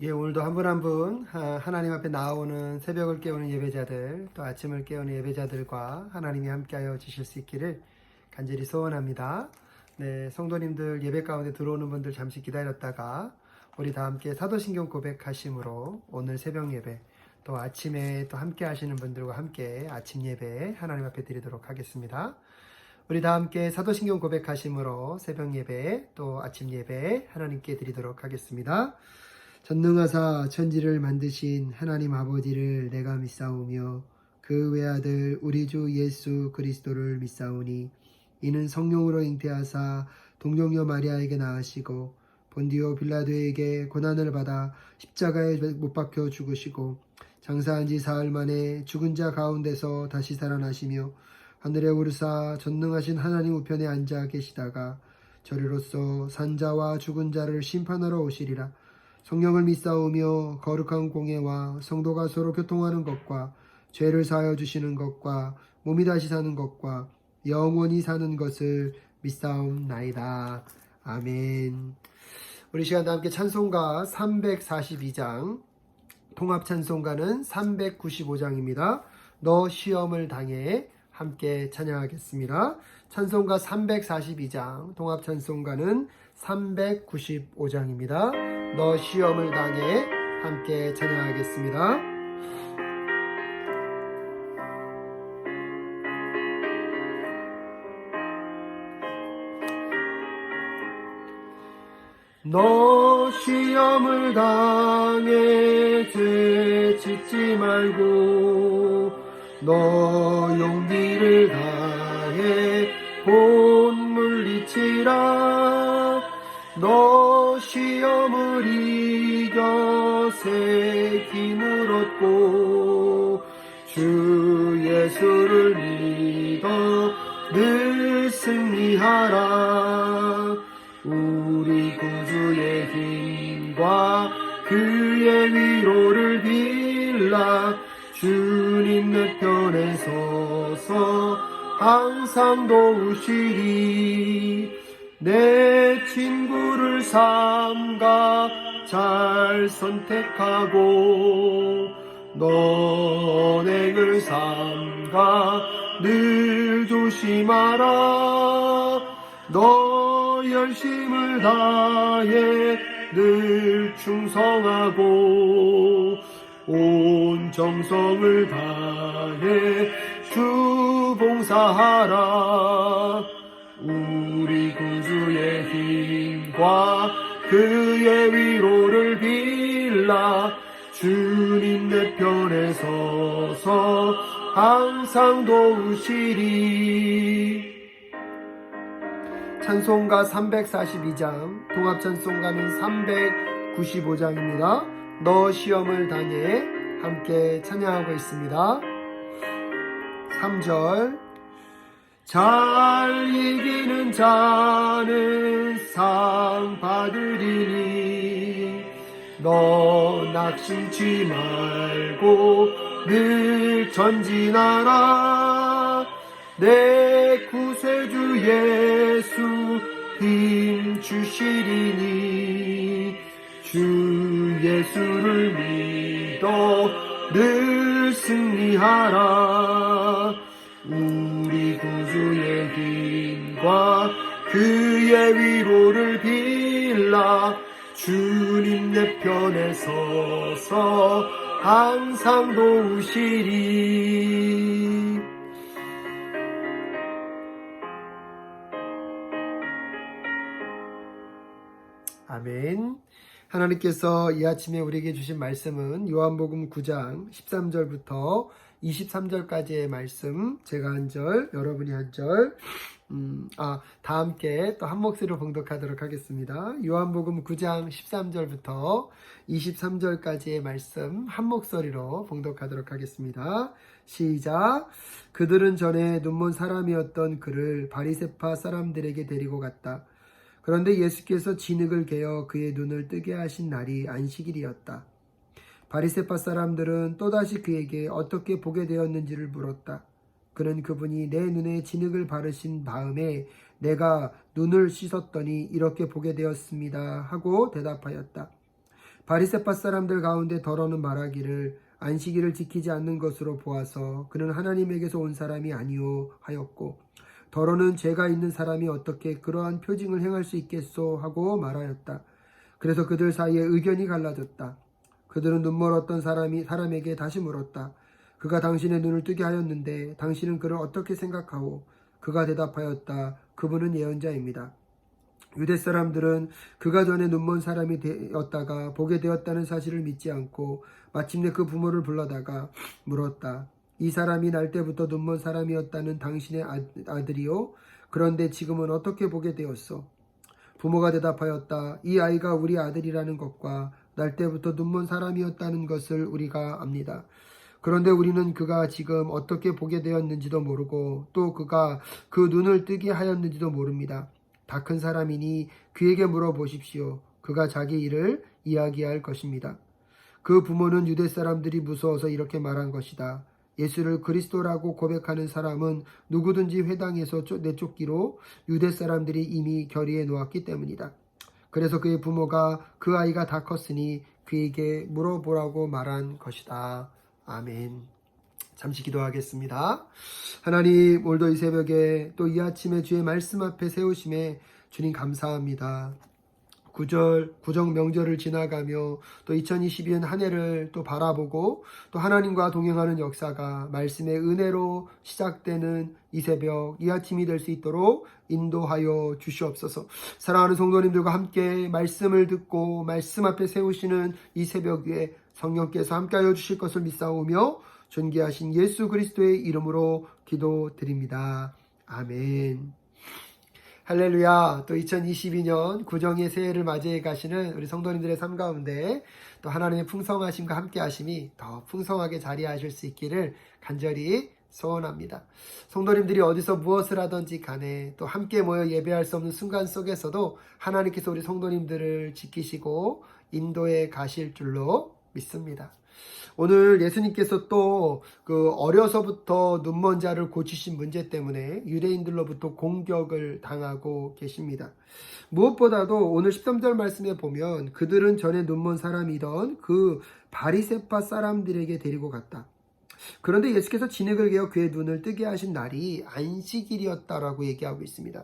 예, 오늘도 한 분 한 분 하나님 앞에 나오는 새벽을 깨우는 예배자들, 또 아침을 깨우는 예배자들과 하나님이 함께하여 주실 수 있기를 간절히 소원합니다. 네, 성도님들 예배 가운데 들어오는 분들 잠시 기다렸다가 우리 다 함께 사도신경 고백하심으로 오늘 새벽 예배, 또 아침에 또 함께 하시는 분들과 함께 아침 예배 하나님 앞에 드리도록 하겠습니다. 우리 다 함께 사도신경 고백하심으로 새벽 예배, 또 아침 예배 하나님께 드리도록 하겠습니다. 전능하사 천지를 만드신 하나님 아버지를 내가 믿사오며 그 외아들 우리 주 예수 그리스도를 믿사오니 이는 성령으로 잉태하사 동정녀 마리아에게 낳으시고 본디오 빌라도에게 고난을 받아 십자가에 못 박혀 죽으시고 장사한 지 사흘 만에 죽은 자 가운데서 다시 살아나시며 하늘에 오르사 전능하신 하나님 우편에 앉아 계시다가 저리로서 산자와 죽은 자를 심판하러 오시리라. 성령을 믿사오며 거룩한 공예와 성도가 서로 교통하는 것과 죄를 사하여 주시는 것과 몸이 다시 사는 것과 영원히 사는 것을 믿사옵나이다. 아멘. 우리 시간 다 함께 찬송가 342장, 통합 찬송가는 395장입니다. 너 시험을 당해 함께 찬양하겠습니다. 찬송가 342장, 통합 찬송가는 395장입니다. 너 시험을 당해 함께 찬양하겠습니다. 너 시험을 당해 죄 짓지 말고 너 용기를 다해 곧 물리치라. 너 시험을 이겨 새 힘을 얻고 주 예수를 믿어 늘 승리하라. 우리 구주의 힘과 그의 위로를 빌라. 주님 내 편에 서서 항상 도우시리. 내 친구를 삼가 잘 선택하고 너 언행을 삼가 늘 조심하라. 너 열심을 다해 늘 충성하고 온 정성을 다해 주 봉사하라. 우리 구주의 힘과 그의 위로를 빌라. 주님 내 편에 서서 항상 도우시리. 찬송가 342장, 통합 찬송가는 395장입니다. 너 시험을 당해 함께 찬양하고 있습니다. 3절. 잘 이기는 자는 상 받으리니 너 낙심치 말고 늘 전진하라. 내 구세주 예수 힘 주시리니 주 예수를 믿어 늘 승리하라. 우리 구주의 힘과 그의 위로를 빌라. 주님 내 편에 서서 항상 도우시리. 아멘. 하나님께서 이 아침에 우리에게 주신 말씀은 요한복음 9장 13절부터 23절까지의 말씀, 제가 한 절, 여러분이 한 절, 다 함께 또 한 목소리로 봉독하도록 하겠습니다. 요한복음 9장 13절부터 23절까지의 말씀 한 목소리로 봉독하도록 하겠습니다. 시작. 그들은 전에 눈먼 사람이었던 그를 바리새파 사람들에게 데리고 갔다. 그런데 예수께서 진흙을 개어 그의 눈을 뜨게 하신 날이 안식일이었다. 바리새파 사람들은 또다시 그에게 어떻게 보게 되었는지를 물었다. 그는 그분이 내 눈에 진흙을 바르신 다음에 내가 눈을 씻었더니 이렇게 보게 되었습니다 하고 대답하였다. 바리새파 사람들 가운데 더러는 말하기를 안식일을 지키지 않는 것으로 보아서 그는 하나님에게서 온 사람이 아니오 하였고, 더러는 죄가 있는 사람이 어떻게 그러한 표징을 행할 수 있겠소 하고 말하였다. 그래서 그들 사이에 의견이 갈라졌다. 그들은 눈멀었던 사람에게 다시 물었다. 그가 당신의 눈을 뜨게 하였는데 당신은 그를 어떻게 생각하오? 그가 대답하였다. 그분은 예언자입니다. 유대 사람들은 그가 전에 눈먼 사람이 되었다가 보게 되었다는 사실을 믿지 않고 마침내 그 부모를 불러다가 물었다. 이 사람이 날 때부터 눈먼 사람이었다는 당신의 아들이요? 그런데 지금은 어떻게 보게 되었소? 부모가 대답하였다. 이 아이가 우리 아들이라는 것과 날 때부터 눈먼 사람이었다는 것을 우리가 압니다. 그런데 우리는 그가 지금 어떻게 보게 되었는지도 모르고 또 그가 그 눈을 뜨게 하였는지도 모릅니다. 다 큰 사람이니 그에게 물어보십시오. 그가 자기 일을 이야기할 것입니다. 그 부모는 유대 사람들이 무서워서 이렇게 말한 것이다. 예수를 그리스도라고 고백하는 사람은 누구든지 회당에서 내쫓기로 유대 사람들이 이미 결의해 놓았기 때문이다. 그래서 그의 부모가 그 아이가 다 컸으니 그에게 물어보라고 말한 것이다. 아멘. 잠시 기도하겠습니다. 하나님, 오늘도 이 새벽에 또 이 아침에 주의 말씀 앞에 세우심에 주님 감사합니다. 구정 명절을 지나가며 또 2022년 한 해를 또 바라보고 또 하나님과 동행하는 역사가 말씀의 은혜로 시작되는 이 새벽, 이 아침이 될 수 있도록 인도하여 주시옵소서. 사랑하는 성도님들과 함께 말씀을 듣고 말씀 앞에 세우시는 이 새벽 위에 성령께서 함께하여 주실 것을 믿사오며 존귀하신 예수 그리스도의 이름으로 기도드립니다. 아멘. 할렐루야. 또 2022년 구정의 새해를 맞이해 가시는 우리 성도님들의 삶 가운데 또 하나님의 풍성하심과 함께 하심이 더 풍성하게 자리하실 수 있기를 간절히 소원합니다. 성도님들이 어디서 무엇을 하든지 간에 또 함께 모여 예배할 수 없는 순간 속에서도 하나님께서 우리 성도님들을 지키시고 인도해 가실 줄로 믿습니다. 오늘 예수님께서 또 그 어려서부터 눈먼 자를 고치신 문제 때문에 유대인들로부터 공격을 당하고 계십니다. 무엇보다도 오늘 13절 말씀에 보면 그들은 전에 눈먼 사람이던 그 바리새파 사람들에게 데리고 갔다. 그런데 예수께서 진흙을 개어 그의 눈을 뜨게 하신 날이 안식일이었다라고 얘기하고 있습니다.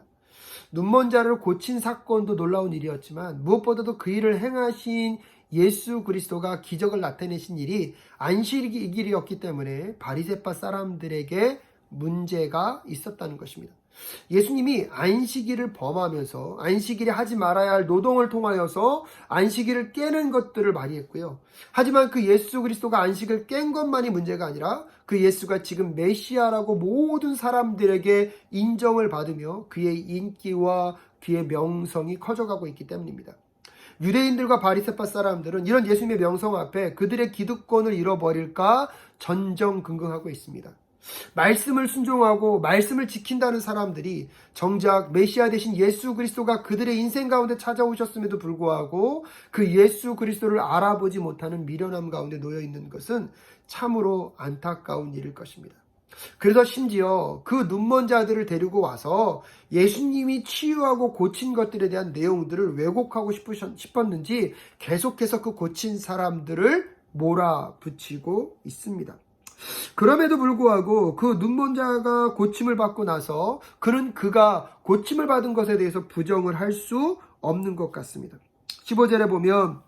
눈먼 자를 고친 사건도 놀라운 일이었지만 무엇보다도 그 일을 행하신 예수 그리스도가 기적을 나타내신 일이 안식일이었기 때문에 바리새파 사람들에게 문제가 있었다는 것입니다. 예수님이 안식일을 범하면서 안식일에 하지 말아야 할 노동을 통하여서 안식일을 깨는 것들을 많이 했고요. 하지만 그 예수 그리스도가 안식을 깬 것만이 문제가 아니라 그 예수가 지금 메시아라고 모든 사람들에게 인정을 받으며 그의 인기와 그의 명성이 커져가고 있기 때문입니다. 유대인들과 바리새파 사람들은 이런 예수님의 명성 앞에 그들의 기득권을 잃어버릴까 전전긍긍하고 있습니다. 말씀을 순종하고 말씀을 지킨다는 사람들이 정작 메시아 되신 예수 그리스도가 그들의 인생 가운데 찾아오셨음에도 불구하고 그 예수 그리스도를 알아보지 못하는 미련함 가운데 놓여 있는 것은 참으로 안타까운 일일 것입니다. 그래서 심지어 그 눈먼 자들을 데리고 와서 예수님이 치유하고 고친 것들에 대한 내용들을 왜곡하고 싶었는지 계속해서 그 고친 사람들을 몰아붙이고 있습니다. 그럼에도 불구하고 그 눈먼 자가 고침을 받고 나서 그가 고침을 받은 것에 대해서 부정을 할 수 없는 것 같습니다. 15절에 보면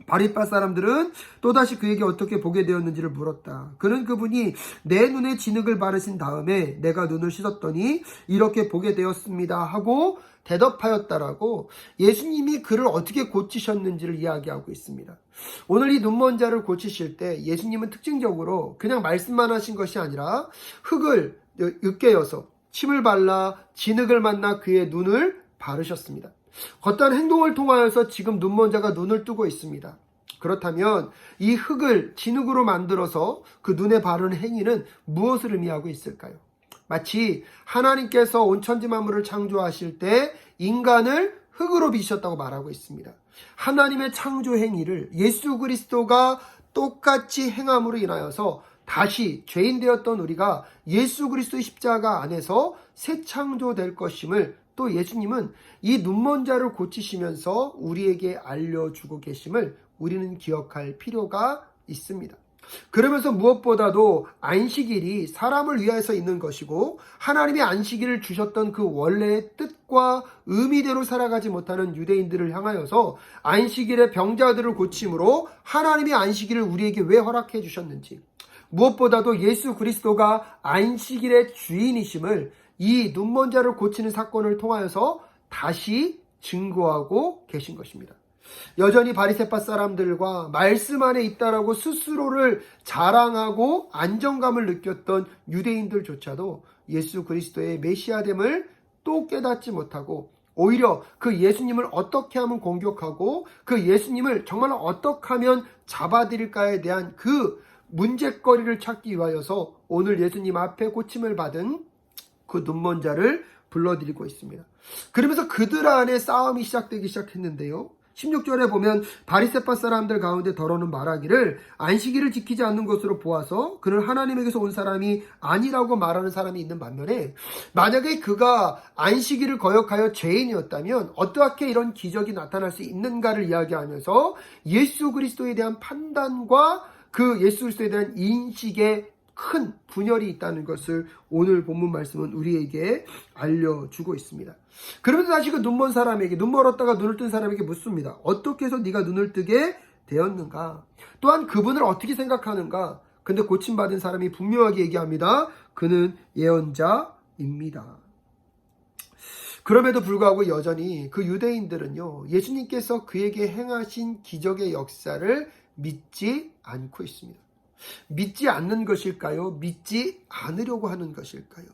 바리새파 사람들은 또다시 그에게 어떻게 보게 되었는지를 물었다. 그는 그분이 내 눈에 진흙을 바르신 다음에 내가 눈을 씻었더니 이렇게 보게 되었습니다 하고 대답하였다라고 예수님이 그를 어떻게 고치셨는지를 이야기하고 있습니다. 오늘 이 눈먼 자를 고치실 때 예수님은 특징적으로 그냥 말씀만 하신 것이 아니라 흙을 으깨어서 침을 발라 진흙을 만나 그의 눈을 바르셨습니다. 어떠한 행동을 통하여서 지금 눈먼 자가 눈을 뜨고 있습니다. 그렇다면 이 흙을 진흙으로 만들어서 그 눈에 바르는 행위는 무엇을 의미하고 있을까요? 마치 하나님께서 온 천지 만물을 창조하실 때 인간을 흙으로 빚으셨다고 말하고 있습니다. 하나님의 창조 행위를 예수 그리스도가 똑같이 행함으로 인하여서 다시 죄인 되었던 우리가 예수 그리스도의 십자가 안에서 새 창조될 것임을 또 예수님은 이 눈먼 자를 고치시면서 우리에게 알려주고 계심을 우리는 기억할 필요가 있습니다. 그러면서 무엇보다도 안식일이 사람을 위해서 있는 것이고 하나님의 안식일을 주셨던 그 원래의 뜻과 의미대로 살아가지 못하는 유대인들을 향하여서 안식일의 병자들을 고침으로 하나님의 안식일을 우리에게 왜 허락해 주셨는지, 무엇보다도 예수 그리스도가 안식일의 주인이심을 이 눈먼 자를 고치는 사건을 통하여서 다시 증거하고 계신 것입니다. 여전히 바리새파 사람들과 말씀 안에 있다라고 스스로를 자랑하고 안정감을 느꼈던 유대인들조차도 예수 그리스도의 메시아됨을 또 깨닫지 못하고 오히려 그 예수님을 어떻게 하면 공격하고 그 예수님을 정말 어떻게 하면 잡아들일까에 대한 그 문제거리를 찾기 위하여서 오늘 예수님 앞에 고침을 받은 그 눈먼 자를 불러드리고 있습니다. 그러면서 그들 안에 싸움이 시작되기 시작했는데요. 16절에 보면 바리새파 사람들 가운데 더러는 말하기를 안식일을 지키지 않는 것으로 보아서 그는 하나님에게서 온 사람이 아니라고 말하는 사람이 있는 반면에, 만약에 그가 안식일을 거역하여 죄인이었다면 어떻게 이런 기적이 나타날 수 있는가를 이야기하면서 예수 그리스도에 대한 판단과 그 예수 그리스도에 대한 인식에 큰 분열이 있다는 것을 오늘 본문 말씀은 우리에게 알려주고 있습니다. 그러면서 다시 그 눈먼 사람에게, 눈 멀었다가 눈을 뜬 사람에게 묻습니다. 어떻게 해서 네가 눈을 뜨게 되었는가? 또한 그분을 어떻게 생각하는가? 근데 고침받은 사람이 분명하게 얘기합니다. 그는 예언자입니다. 그럼에도 불구하고 여전히 그 유대인들은요, 예수님께서 그에게 행하신 기적의 역사를 믿지 않고 있습니다. 믿지 않는 것일까요? 믿지 않으려고 하는 것일까요?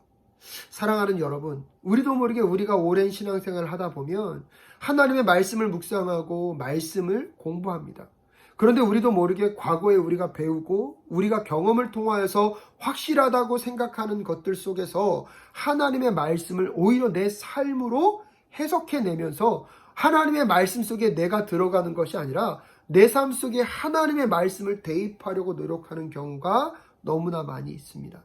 사랑하는 여러분, 우리도 모르게 우리가 오랜 신앙생활을 하다 보면 하나님의 말씀을 묵상하고 말씀을 공부합니다. 그런데 우리도 모르게 과거에 우리가 배우고 우리가 경험을 통하여서 확실하다고 생각하는 것들 속에서 하나님의 말씀을 오히려 내 삶으로 해석해내면서 하나님의 말씀 속에 내가 들어가는 것이 아니라 내 삶 속에 하나님의 말씀을 대입하려고 노력하는 경우가 너무나 많이 있습니다.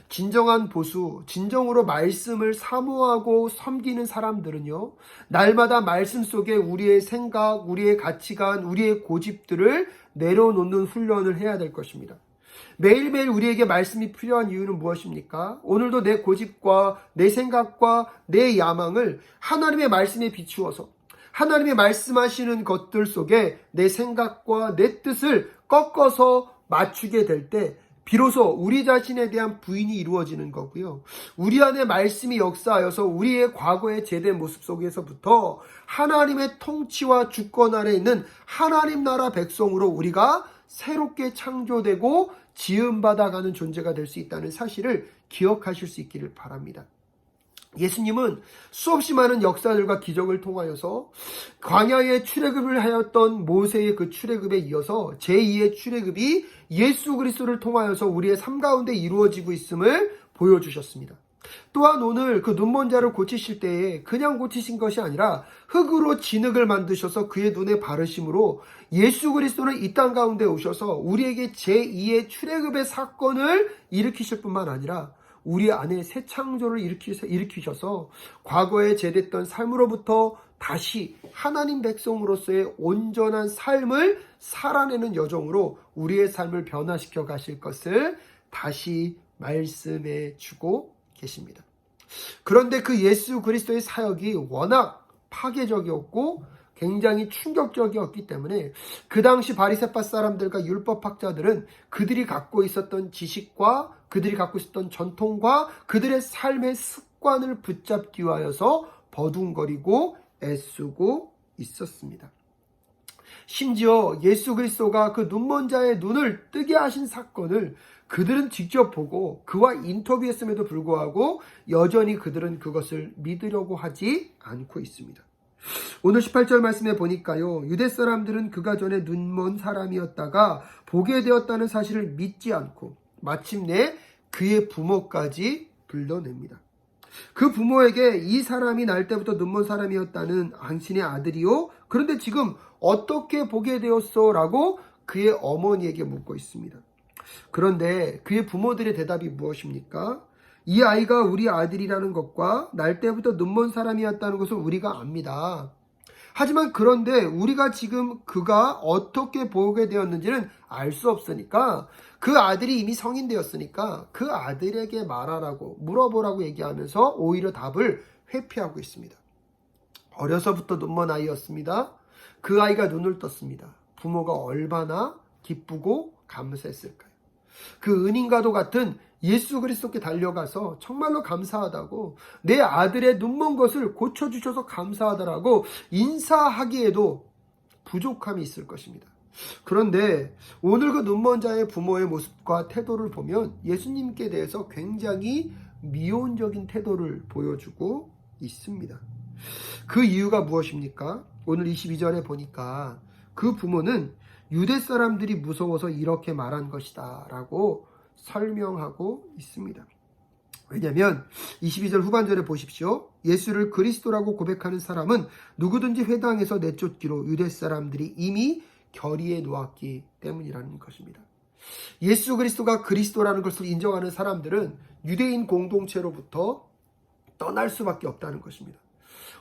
진정한 보수, 진정으로 말씀을 사모하고 섬기는 사람들은요, 날마다 말씀 속에 우리의 생각, 우리의 가치관, 우리의 고집들을 내려놓는 훈련을 해야 될 것입니다. 매일매일 우리에게 말씀이 필요한 이유는 무엇입니까? 오늘도 내 고집과 내 생각과 내 야망을 하나님의 말씀에 비추어서 하나님의 말씀하시는 것들 속에 내 생각과 내 뜻을 꺾어서 맞추게 될 때 비로소 우리 자신에 대한 부인이 이루어지는 거고요. 우리 안에 말씀이 역사하여서 우리의 과거의 제된 모습 속에서부터 하나님의 통치와 주권 아래 있는 하나님 나라 백성으로 우리가 새롭게 창조되고 지음받아가는 존재가 될 수 있다는 사실을 기억하실 수 있기를 바랍니다. 예수님은 수없이 많은 역사들과 기적을 통하여서 광야에 출애굽을 하였던 모세의 그 출애굽에 이어서 제2의 출애굽이 예수 그리스도를 통하여서 우리의 삶 가운데 이루어지고 있음을 보여주셨습니다. 또한 오늘 그 눈먼 자를 고치실 때에 그냥 고치신 것이 아니라 흙으로 진흙을 만드셔서 그의 눈에 바르심으로 예수 그리스도는 이 땅 가운데 오셔서 우리에게 제2의 출애굽의 사건을 일으키실 뿐만 아니라 우리 안에 새 창조를 일으키셔서 과거에 제됐던 삶으로부터 다시 하나님 백성으로서의 온전한 삶을 살아내는 여정으로 우리의 삶을 변화시켜 가실 것을 다시 말씀해 주고 계십니다. 그런데 그 예수 그리스도의 사역이 워낙 파괴적이었고 굉장히 충격적이었기 때문에 그 당시 바리새파 사람들과 율법학자들은 그들이 갖고 있었던 지식과 그들이 갖고 있었던 전통과 그들의 삶의 습관을 붙잡기 위하여서 버둥거리고 애쓰고 있었습니다. 심지어 예수 그리스도가 그 눈먼 자의 눈을 뜨게 하신 사건을 그들은 직접 보고 그와 인터뷰했음에도 불구하고 여전히 그들은 그것을 믿으려고 하지 않고 있습니다. 오늘 18절 말씀에 보니까요, 유대 사람들은 그가 전에 눈먼 사람이었다가 보게 되었다는 사실을 믿지 않고 마침내 그의 부모까지 불러냅니다. 그 부모에게 이 사람이 날 때부터 눈먼 사람이었다는 당신의 아들이요? 그런데 지금 어떻게 보게 되었어? 라고 그의 어머니에게 묻고 있습니다. 그런데 그의 부모들의 대답이 무엇입니까? 이 아이가 우리 아들이라는 것과 날 때부터 눈먼 사람이었다는 것을 우리가 압니다. 하지만 그런데 우리가 지금 그가 어떻게 보게 되었는지는 알 수 없으니까 그 아들이 이미 성인 되었으니까 그 아들에게 말하라고 물어보라고 얘기하면서 오히려 답을 회피하고 있습니다. 어려서부터 눈먼 아이였습니다. 그 아이가 눈을 떴습니다. 부모가 얼마나 기쁘고 감사했을까요? 그 은인과도 같은 예수 그리스도께 달려가서 정말로 감사하다고, 내 아들의 눈먼 것을 고쳐주셔서 감사하다라고 인사하기에도 부족함이 있을 것입니다. 그런데 오늘 그 눈먼 자의 부모의 모습과 태도를 보면 예수님께 대해서 굉장히 미온적인 태도를 보여주고 있습니다. 그 이유가 무엇입니까? 오늘 22절에 보니까 그 부모는 유대 사람들이 무서워서 이렇게 말한 것이다 라고 설명하고 있습니다. 왜냐하면 22절 후반절에 보십시오. 예수를 그리스도라고 고백하는 사람은 누구든지 회당에서 내쫓기로 유대 사람들이 이미 결의해 놓았기 때문이라는 것입니다. 예수 그리스도가 그리스도라는 것을 인정하는 사람들은 유대인 공동체로부터 떠날 수밖에 없다는 것입니다.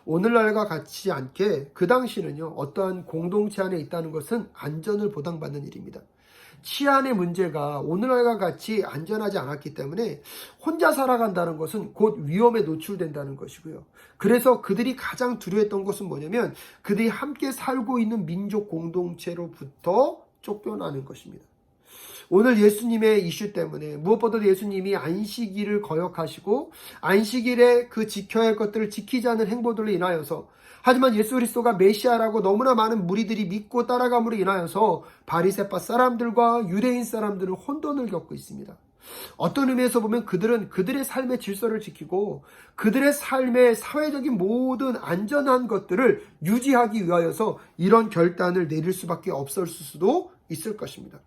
오늘날과 같지 않게 그 당시는요, 어떠한 공동체 안에 있다는 것은 안전을 보장받는 일입니다. 치안의 문제가 오늘날과 같이 안전하지 않았기 때문에 혼자 살아간다는 것은 곧 위험에 노출된다는 것이고요. 그래서 그들이 가장 두려워했던 것은 뭐냐면 그들이 함께 살고 있는 민족 공동체로부터 쫓겨나는 것입니다. 오늘 예수님의 이슈 때문에 무엇보다도 예수님이 안식일을 거역하시고 안식일에 그 지켜야 할 것들을 지키지 않는 행보들로 인하여서, 하지만 예수 그리스도가 메시아라고 너무나 많은 무리들이 믿고 따라감으로 인하여서 바리새파 사람들과 유대인 사람들은 혼돈을 겪고 있습니다. 어떤 의미에서 보면 그들은 그들의 삶의 질서를 지키고 그들의 삶의 사회적인 모든 안전한 것들을 유지하기 위하여서 이런 결단을 내릴 수밖에 없을 수도 있을 것입니다.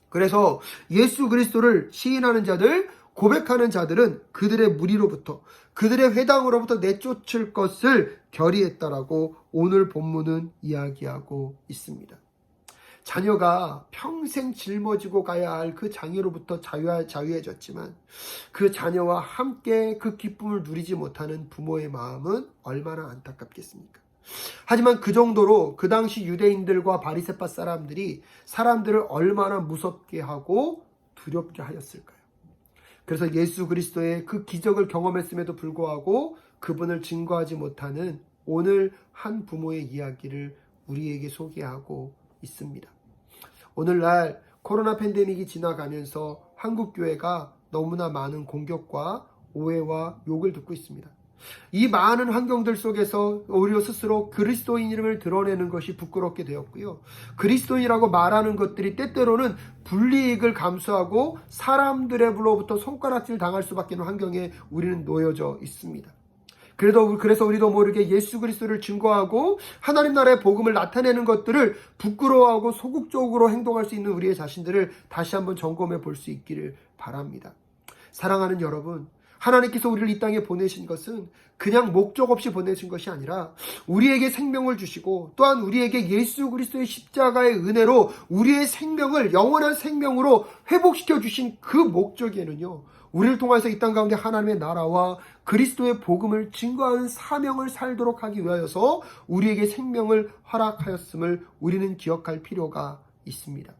그래서 예수 그리스도를 시인하는 자들, 고백하는 자들은 그들의 무리로부터, 그들의 회당으로부터 내쫓을 것을 결의했다라고 오늘 본문은 이야기하고 있습니다. 자녀가 평생 짊어지고 가야 할 그 장애로부터 자유해졌지만 그 자녀와 함께 그 기쁨을 누리지 못하는 부모의 마음은 얼마나 안타깝겠습니까? 하지만 그 정도로 그 당시 유대인들과 바리새파 사람들이 사람들을 얼마나 무섭게 하고 두렵게 하였을까요? 그래서 예수 그리스도의 그 기적을 경험했음에도 불구하고 그분을 증거하지 못하는 오늘 한 부모의 이야기를 우리에게 소개하고 있습니다. 오늘날 코로나 팬데믹이 지나가면서 한국교회가 너무나 많은 공격과 오해와 욕을 듣고 있습니다. 이 많은 환경들 속에서 오히려 스스로 그리스도인임을 드러내는 것이 부끄럽게 되었고요. 그리스도인이라고 말하는 것들이 때때로는 불이익을 감수하고 사람들로부터 손가락질 당할 수밖에 없는 환경에 우리는 놓여져 있습니다. 그래서 우리도 모르게 예수 그리스도를 증거하고 하나님 나라의 복음을 나타내는 것들을 부끄러워하고 소극적으로 행동할 수 있는 우리의 자신들을 다시 한번 점검해 볼 수 있기를 바랍니다. 사랑하는 여러분, 하나님께서 우리를 이 땅에 보내신 것은 그냥 목적 없이 보내신 것이 아니라 우리에게 생명을 주시고 또한 우리에게 예수 그리스도의 십자가의 은혜로 우리의 생명을 영원한 생명으로 회복시켜 주신 그 목적에는요, 우리를 통해서 이 땅 가운데 하나님의 나라와 그리스도의 복음을 증거하는 사명을 살도록 하기 위하여서 우리에게 생명을 허락하였음을 우리는 기억할 필요가 있습니다.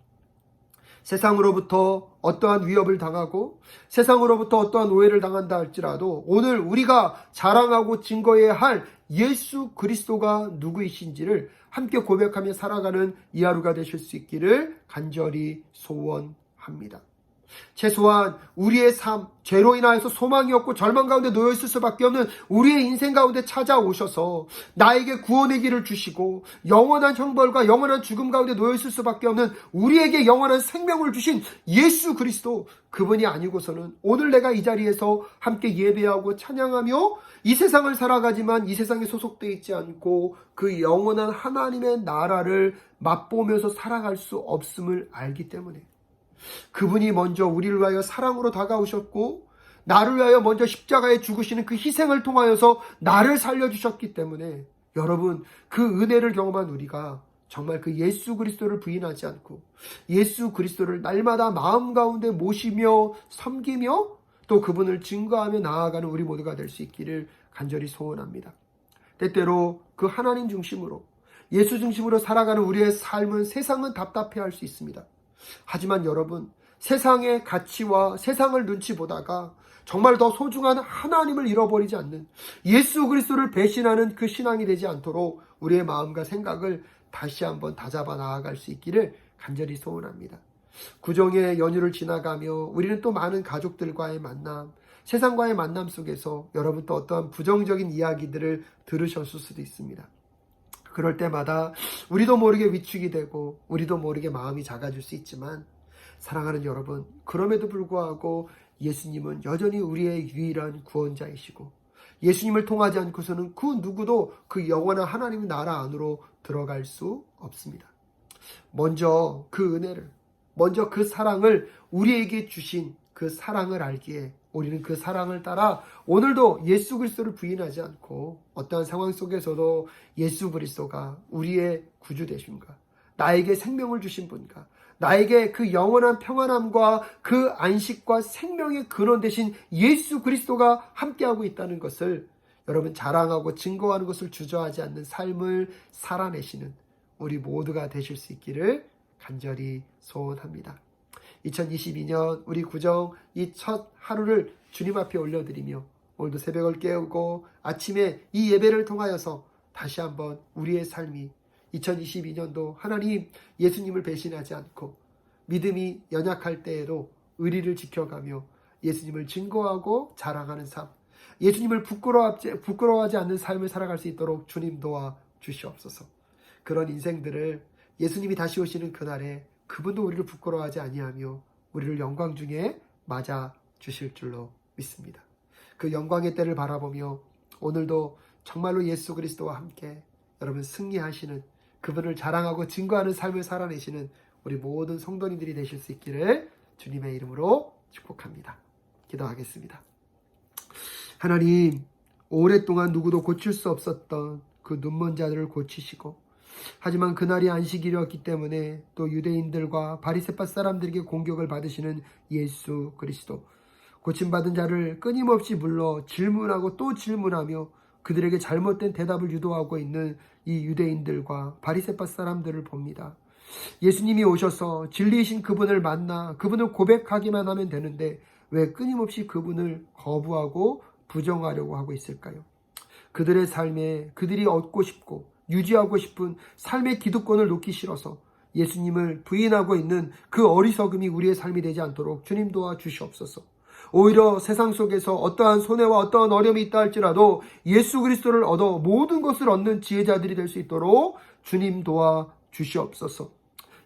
세상으로부터 어떠한 위협을 당하고 세상으로부터 어떠한 오해를 당한다 할지라도 오늘 우리가 자랑하고 증거해야 할 예수 그리스도가 누구이신지를 함께 고백하며 살아가는 이 하루가 되실 수 있기를 간절히 소원합니다. 최소한 우리의 삶, 죄로 인하여서 소망이 없고 절망 가운데 놓여있을 수밖에 없는 우리의 인생 가운데 찾아오셔서 나에게 구원의 길을 주시고 영원한 형벌과 영원한 죽음 가운데 놓여있을 수밖에 없는 우리에게 영원한 생명을 주신 예수 그리스도, 그분이 아니고서는 오늘 내가 이 자리에서 함께 예배하고 찬양하며 이 세상을 살아가지만 이 세상에 소속되어 있지 않고 그 영원한 하나님의 나라를 맛보면서 살아갈 수 없음을 알기 때문에 그분이 먼저 우리를 위하여 사랑으로 다가오셨고 나를 위하여 먼저 십자가에 죽으시는 그 희생을 통하여서 나를 살려주셨기 때문에 여러분, 그 은혜를 경험한 우리가 정말 그 예수 그리스도를 부인하지 않고 예수 그리스도를 날마다 마음 가운데 모시며 섬기며 또 그분을 증거하며 나아가는 우리 모두가 될 수 있기를 간절히 소원합니다. 때때로 그 하나님 중심으로 예수 중심으로 살아가는 우리의 삶은 세상은 답답해할 수 있습니다. 하지만 여러분, 세상의 가치와 세상을 눈치 보다가 정말 더 소중한 하나님을 잃어버리지 않는, 예수 그리스도를 배신하는 그 신앙이 되지 않도록 우리의 마음과 생각을 다시 한번 다잡아 나아갈 수 있기를 간절히 소원합니다. 구정의 연휴를 지나가며 우리는 또 많은 가족들과의 만남, 세상과의 만남 속에서 여러분 또 어떠한 부정적인 이야기들을 들으셨을 수도 있습니다. 그럴 때마다 우리도 모르게 위축이 되고 우리도 모르게 마음이 작아질 수 있지만, 사랑하는 여러분, 그럼에도 불구하고 예수님은 여전히 우리의 유일한 구원자이시고, 예수님을 통하지 않고서는 그 누구도 그 영원한 하나님의 나라 안으로 들어갈 수 없습니다. 먼저 그 은혜를, 먼저 그 사랑을 우리에게 주신 그 사랑을 알기에 우리는 그 사랑을 따라 오늘도 예수 그리스도를 부인하지 않고 어떠한 상황 속에서도 예수 그리스도가 우리의 구주 되심과 나에게 생명을 주신 분과 나에게 그 영원한 평안함과 그 안식과 생명의 근원 되신 예수 그리스도가 함께하고 있다는 것을 여러분 자랑하고 증거하는 것을 주저하지 않는 삶을 살아내시는 우리 모두가 되실 수 있기를 간절히 소원합니다. 2022년 우리 구정 이 첫 하루를 주님 앞에 올려드리며 오늘도 새벽을 깨우고 아침에 이 예배를 통하여서 다시 한번 우리의 삶이 2022년도 하나님 예수님을 배신하지 않고 믿음이 연약할 때에도 의리를 지켜가며 예수님을 증거하고 자랑하는 삶, 예수님을 부끄러워하지 않는 삶을 살아갈 수 있도록 주님 도와 주시옵소서. 그런 인생들을 예수님이 다시 오시는 그날에 그분도 우리를 부끄러워하지 아니하며 우리를 영광 중에 맞아 주실 줄로 믿습니다. 그 영광의 때를 바라보며 오늘도 정말로 예수 그리스도와 함께 여러분 승리하시는, 그분을 자랑하고 증거하는 삶을 살아내시는 우리 모든 성도님들이 되실 수 있기를 주님의 이름으로 축복합니다. 기도하겠습니다. 하나님, 오랫동안 누구도 고칠 수 없었던 그 눈먼 자들을 고치시고, 하지만 그날이 안식일이었기 때문에 또 유대인들과 바리새파 사람들에게 공격을 받으시는 예수 그리스도, 고침받은 자를 끊임없이 불러 질문하고 또 질문하며 그들에게 잘못된 대답을 유도하고 있는 이 유대인들과 바리새파 사람들을 봅니다. 예수님이 오셔서 진리이신 그분을 만나 그분을 고백하기만 하면 되는데 왜 끊임없이 그분을 거부하고 부정하려고 하고 있을까요? 그들의 삶에 그들이 얻고 싶고 유지하고 싶은 삶의 기득권을 놓기 싫어서 예수님을 부인하고 있는 그 어리석음이 우리의 삶이 되지 않도록 주님 도와 주시옵소서. 오히려 세상 속에서 어떠한 손해와 어떠한 어려움이 있다 할지라도 예수 그리스도를 얻어 모든 것을 얻는 지혜자들이 될 수 있도록 주님 도와 주시옵소서.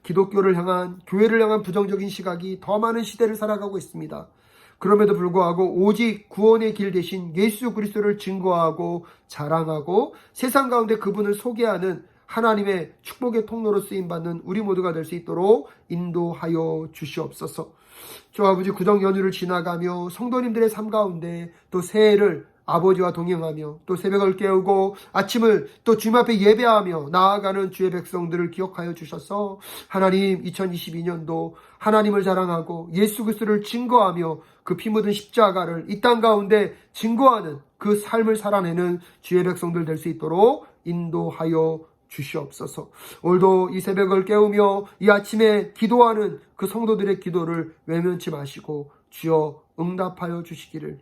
기독교를 향한, 교회를 향한 부정적인 시각이 더 많은 시대를 살아가고 있습니다. 그럼에도 불구하고 오직 구원의 길 대신 예수 그리스도를 증거하고 자랑하고 세상 가운데 그분을 소개하는 하나님의 축복의 통로로 쓰임받는 우리 모두가 될 수 있도록 인도하여 주시옵소서. 주 아버지, 구정 연휴를 지나가며 성도님들의 삶 가운데 또 새해를 아버지와 동행하며 또 새벽을 깨우고 아침을 또 주님 앞에 예배하며 나아가는 주의 백성들을 기억하여 주셔서 하나님 2022년도 하나님을 자랑하고 예수 그리스도를 증거하며 그 피 묻은 십자가를 이 땅 가운데 증거하는 그 삶을 살아내는 주의 백성들 될 수 있도록 인도하여 주시옵소서. 오늘도 이 새벽을 깨우며 이 아침에 기도하는 그 성도들의 기도를 외면치 마시고 주여 응답하여 주시기를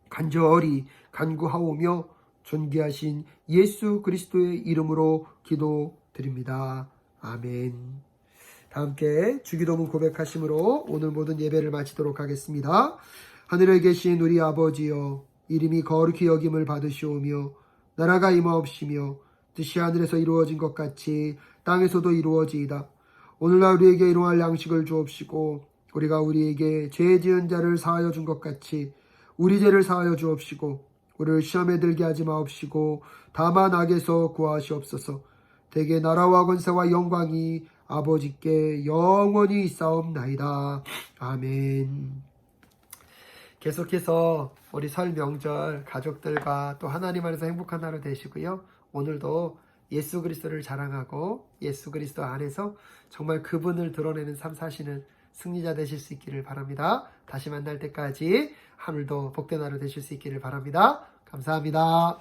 간절히 간구하오며 존귀하신 예수 그리스도의 이름으로 기도드립니다. 아멘. 다 함께 주기도문 고백하심으로 오늘 모든 예배를 마치도록 하겠습니다. 하늘에 계신 우리 아버지여, 이름이 거룩히 여김을 받으시오며 나라가 임하옵시며 뜻이 하늘에서 이루어진 것 같이 땅에서도 이루어지이다. 오늘날 우리에게 일용할 양식을 주옵시고 우리가 우리에게 죄 지은 자를 사하여 준 것 같이 우리 죄를 사하여 주옵시고 우리를 시험에 들게 하지 마옵시고 다만 악에서 구하시옵소서. 대개 나라와 권세와 영광이 아버지께 영원히 있사옵나이다. 아멘. 계속해서 우리 설 명절 가족들과 또 하나님 안에서 행복한 하루 되시고요. 오늘도 예수 그리스도를 자랑하고 예수 그리스도 안에서 정말 그분을 드러내는 삶 사시는 승리자 되실 수 있기를 바랍니다. 다시 만날 때까지 하늘도 복된 하루 되실 수 있기를 바랍니다. 감사합니다.